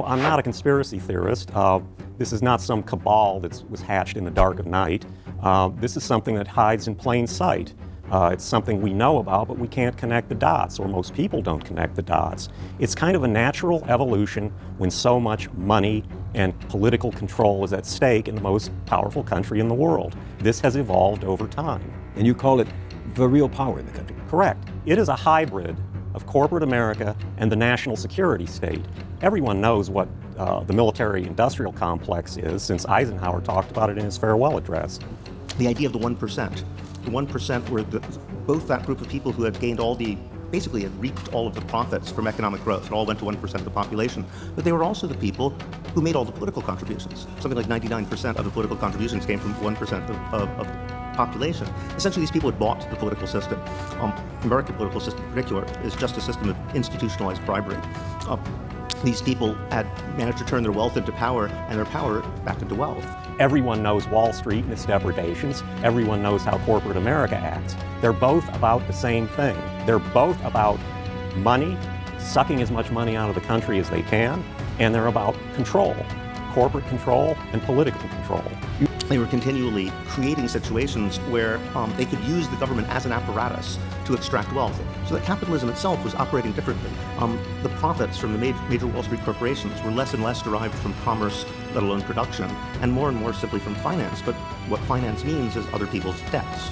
I'm not a conspiracy theorist. This is not some cabal that was hatched in the dark of night. This is something that hides in plain sight. It's something we know about, but we can't connect the dots, or most people don't connect the dots. It's kind of a natural evolution when so much money and political control is at stake in the most powerful country in the world. This has evolved over time. And you call it the real power in the country? Correct. It is a hybrid of corporate America and the national security state. Everyone knows what the military-industrial complex is, since Eisenhower talked about it in his farewell address. The idea of the 1%. The 1% were both that group of people who had gained basically had reaped all of the profits from economic growth. It all went to 1% of the population. But they were also the people who made all the political contributions. Something like 99% of the political contributions came from 1% of the population. Essentially, these people had bought the political system. American political system in particular is just a system of institutionalized bribery. These people had managed to turn their wealth into power and their power back into wealth. Everyone knows Wall Street and its depredations. Everyone knows how corporate America acts. They're both about the same thing. They're both about money, sucking as much money out of the country as they can, and they're about control, corporate control and political control. They were continually creating situations where they could use the government as an apparatus to extract wealth. So that capitalism itself was operating differently. The profits from the major Wall Street corporations were less and less derived from commerce, let alone production, and more simply from finance. But what finance means is other people's debts.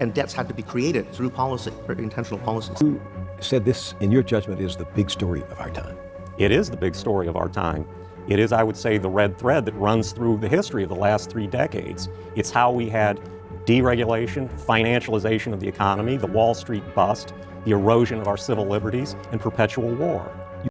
And debts had to be created through policy, very intentional policies. You said this, in your judgment, is the big story of our time. It is the big story of our time. It is, I would say, the red thread that runs through the history of the last 3 decades. It's how we had deregulation, financialization of the economy, the Wall Street bust, the erosion of our civil liberties, and perpetual war.